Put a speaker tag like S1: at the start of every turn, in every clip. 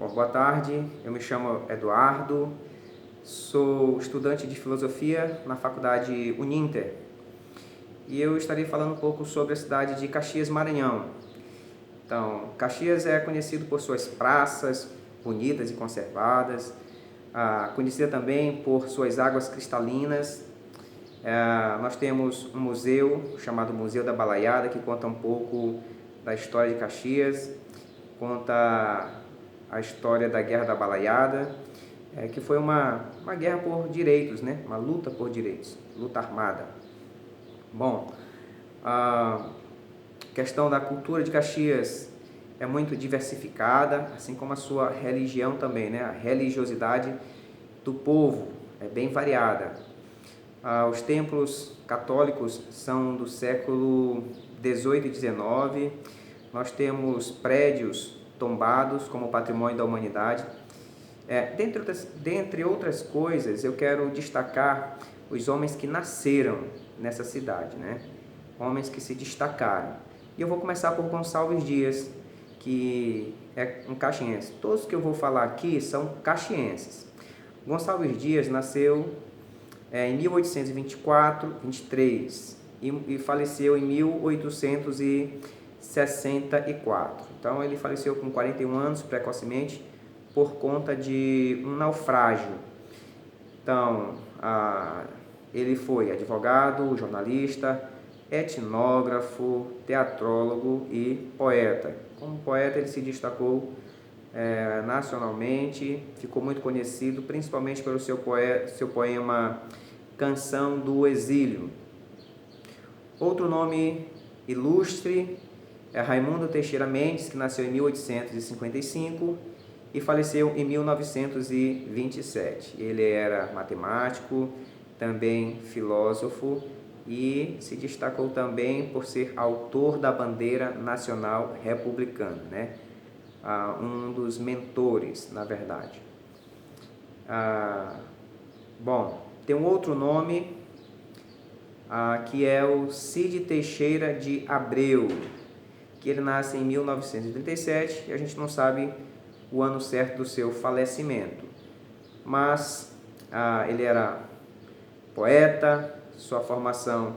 S1: Bom, boa tarde, eu me chamo Eduardo, sou estudante de filosofia na faculdade Uninter e eu estarei falando um pouco sobre a cidade de Caxias, Maranhão. Então, Caxias é conhecido por suas praças bonitas e conservadas, conhecida também por suas águas cristalinas. Nós temos um museu chamado Museu da Balaiada, que conta um pouco da história de Caxias, conta a história da Guerra da Balaiada, que foi uma guerra por direitos, né? Uma luta por direitos, luta armada. Bom, a questão da cultura de Caxias é muito diversificada, assim como a sua religião também, né? A religiosidade do povo é bem variada. Os templos católicos são do século 18 e 19. Nós temos prédios tombados como patrimônio da humanidade. Dentre outras coisas, eu quero destacar os homens que nasceram nessa cidade, né? Homens que se destacaram. E eu vou começar por Gonçalves Dias, que é um caxiense. Todos que eu vou falar aqui são caxienses. Gonçalves Dias nasceu em 1824, 23 e faleceu em 1864. Então ele faleceu com 41 anos, precocemente, por conta de um naufrágio. Então, ele foi advogado, jornalista, etnógrafo, teatrólogo e poeta. Como poeta, ele se destacou nacionalmente, ficou muito conhecido, principalmente pelo seu poema Canção do Exílio. Outro nome ilustre é Raimundo Teixeira Mendes, que nasceu em 1855 e faleceu em 1927. Ele era matemático, também filósofo e se destacou também por ser autor da bandeira nacional republicana, né? Um dos mentores, na verdade. Bom, tem um outro nome que é o Cid Teixeira de Abreu, que ele nasce em 1937 e a gente não sabe o ano certo do seu falecimento. Mas ele era poeta, sua formação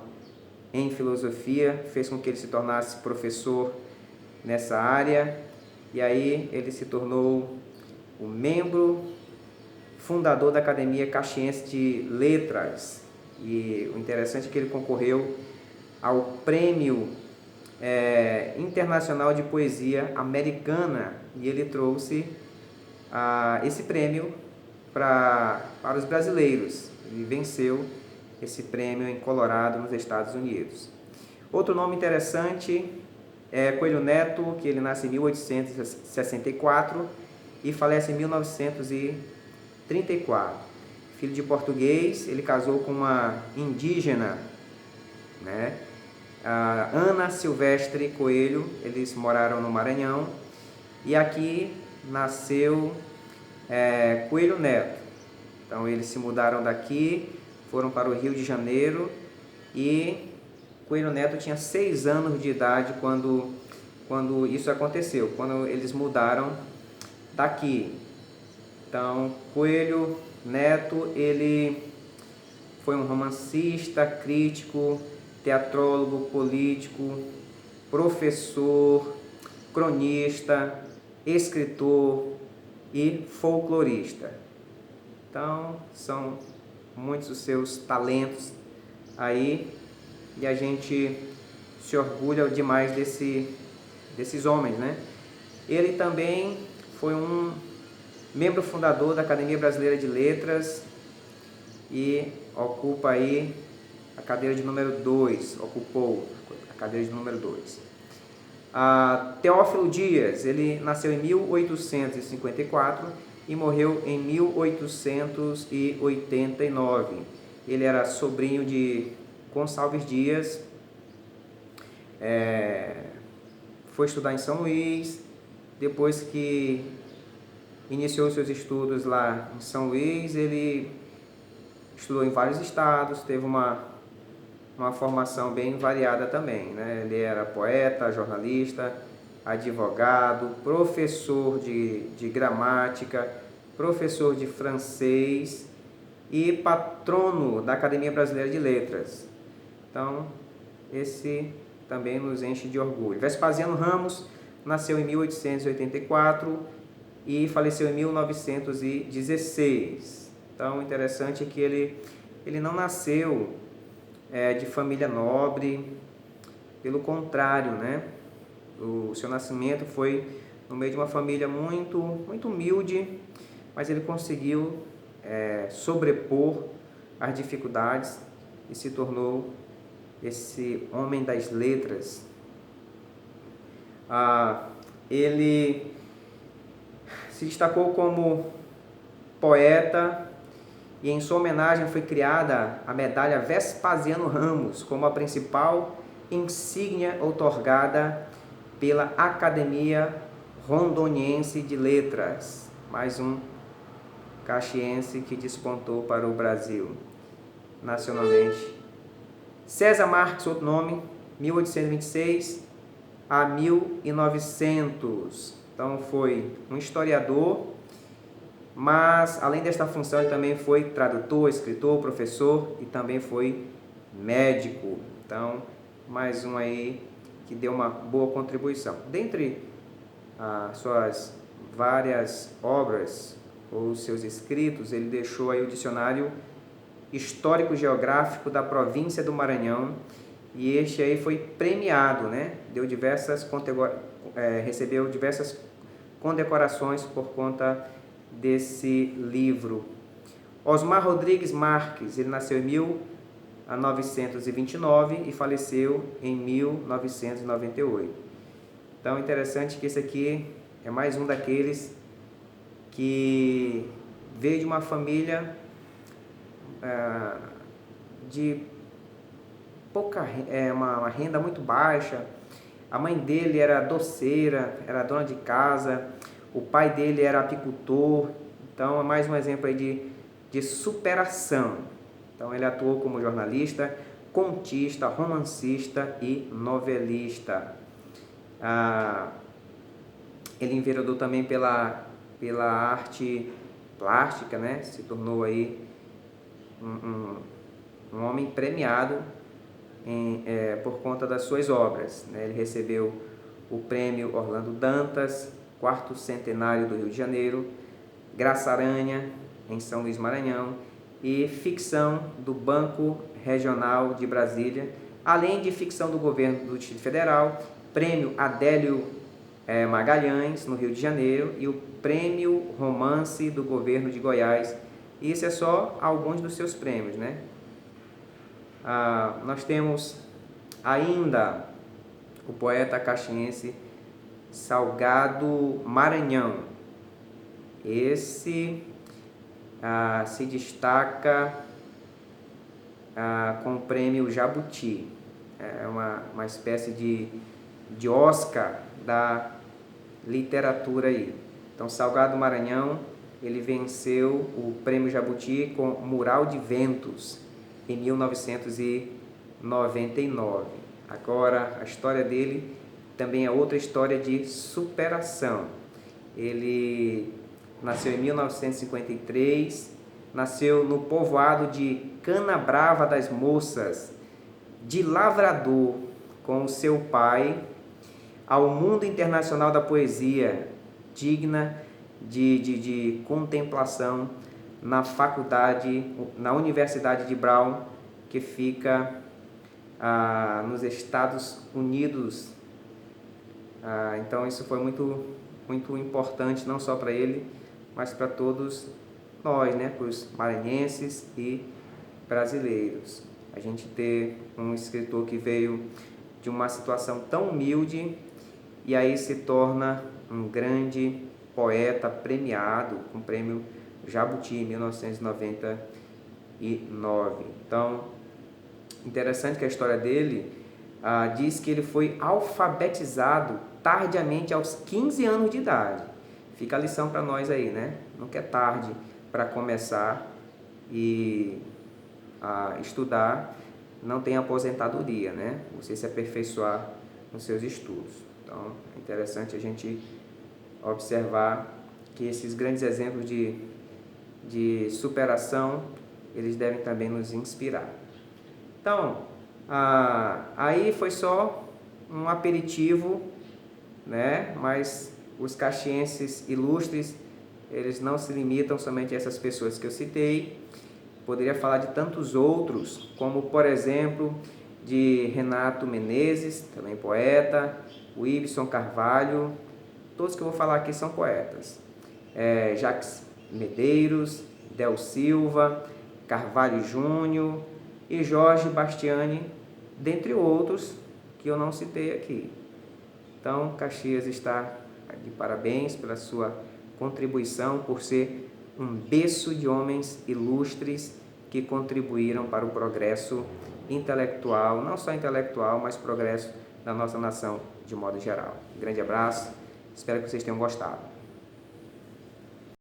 S1: em filosofia fez com que ele se tornasse professor nessa área, e aí ele se tornou o membro fundador da Academia Caxiense de Letras. E o interessante é que ele concorreu ao Prêmio Internacional de Poesia Americana, e ele trouxe esse prêmio para os brasileiros. Ele venceu esse prêmio em Colorado, nos Estados Unidos. Outro nome interessante é Coelho Neto, que ele nasce em 1864 e falece em 1934. Filho de português, ele casou com uma indígena, né? Ana Silvestre Coelho. Eles moraram no Maranhão e aqui nasceu Coelho Neto. Então eles se mudaram daqui, foram para o Rio de Janeiro e Coelho Neto tinha 6 anos de idade quando isso aconteceu, quando eles mudaram daqui. Então, Coelho Neto, ele foi um romancista, crítico, teatrólogo, político, professor, cronista, escritor e folclorista. Então, são muitos os seus talentos aí e a gente se orgulha demais desses homens, né? Ele também foi um membro fundador da Academia Brasileira de Letras e ocupa aí a cadeira de número 2, ocupou a cadeira de número 2. Teófilo Dias, ele nasceu em 1854 e morreu em 1889. Ele era sobrinho de Gonçalves Dias, foi estudar em São Luís. Depois que iniciou seus estudos lá em São Luís, ele estudou em vários estados, teve uma formação bem variada também, né? Ele era poeta, jornalista, advogado, professor de gramática, professor de francês e patrono da Academia Brasileira de Letras. Então, esse também nos enche de orgulho. Vespasiano Ramos nasceu em 1884 e faleceu em 1916. Então, interessante é que ele não nasceu de família nobre, pelo contrário, né? O seu nascimento foi no meio de uma família muito, muito humilde, mas ele conseguiu sobrepor as dificuldades e se tornou esse homem das letras. Ele se destacou como poeta e em sua homenagem foi criada a medalha Vespasiano Ramos como a principal insígnia outorgada pela Academia Rondoniense de Letras. Mais um caxiense que despontou para o Brasil nacionalmente. César Marques, outro nome, 1826 a 1900. Então foi um historiador, mas além desta função ele também foi tradutor, escritor, professor e também foi médico. Então, mais um aí que deu uma boa contribuição. Dentre suas várias obras ou seus escritos, ele deixou aí o dicionário histórico-geográfico da província do Maranhão, e este aí foi premiado, né? Recebeu diversas condecorações por conta desse livro. Osmar Rodrigues Marques, ele nasceu em 1929 e faleceu em 1998. Então, interessante que esse aqui é mais um daqueles que veio de uma família de pouca, uma renda muito baixa. A mãe dele era doceira, era dona de casa, o pai dele era apicultor. Então é mais um exemplo aí de superação. Então ele atuou como jornalista, contista, romancista e novelista. Ele enveredou também pela arte plástica, né? Se tornou aí um homem premiado por conta das suas obras, né? Ele recebeu o prêmio Orlando Dantas, 4º centenário do Rio de Janeiro, Graça Aranha, em São Luís Maranhão, e ficção do Banco Regional de Brasília, além de ficção do governo do Distrito Federal, prêmio Adélio Magalhães, no Rio de Janeiro, e o prêmio Romance do governo de Goiás. Isso é só alguns dos seus prêmios, né? Nós temos ainda o poeta caxiense Salgado Maranhão. Esse se destaca com o prêmio Jabuti. É uma espécie de Oscar da literatura aí. Então, Salgado Maranhão, ele venceu o prêmio Jabuti com Mural de Ventos em 1999. Agora, a história dele também é outra história de superação. Ele nasceu em 1953, nasceu no povoado de Canabrava das Moças, de lavrador com o seu pai, ao mundo internacional da poesia, digna de contemplação na Universidade de Brown, que fica nos Estados Unidos. Então isso foi muito, muito importante, não só para ele, mas para todos nós, né, para os maranhenses e brasileiros. A gente ter um escritor que veio de uma situação tão humilde e aí se torna um grande poeta premiado com o prêmio Jabuti em 1999. Então, interessante que a história dele diz que ele foi alfabetizado tardiamente aos 15 anos de idade. Fica a lição para nós aí, né? Nunca é tarde para começar e estudar, não tem aposentadoria, né? Você se aperfeiçoar nos seus estudos. Então, é interessante a gente observar que esses grandes exemplos de superação, eles devem também nos inspirar. Então, aí foi só um aperitivo, né? Mas os caxienses ilustres, eles não se limitam somente a essas pessoas que eu citei. Poderia falar de tantos outros, como, por exemplo, de Renato Menezes, também poeta, o Ibson Carvalho. Todos que eu vou falar aqui são poetas. Jacques Medeiros, Del Silva, Carvalho Júnior e Jorge Bastiani, dentre outros que eu não citei aqui. Então, Caxias está de parabéns pela sua contribuição, por ser um berço de homens ilustres que contribuíram para o progresso intelectual, não só intelectual, mas progresso da nossa nação de modo geral. Um grande abraço, espero que vocês tenham gostado.